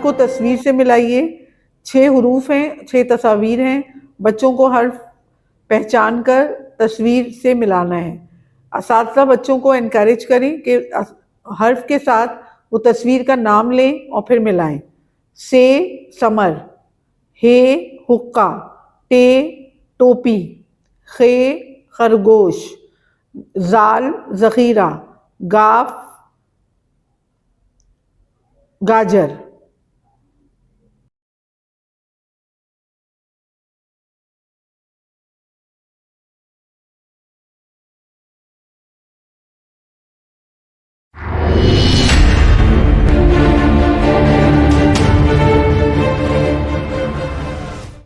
को तस्वीर से मिलाइए। 6 हरूफ हैं, 6 तस्वीर हैं, बच्चों को हर्फ पहचान कर तस्वीर से मिलाना है। असातिज़ा बच्चों को एनकरेज करें कि हर्फ के साथ वो तस्वीर का नाम लें और फिर मिलाएं। से समर, हे हुक्का, टे टोपी, खे खरगोश, जाल ज़ख़ीरा, गाफ गाजर।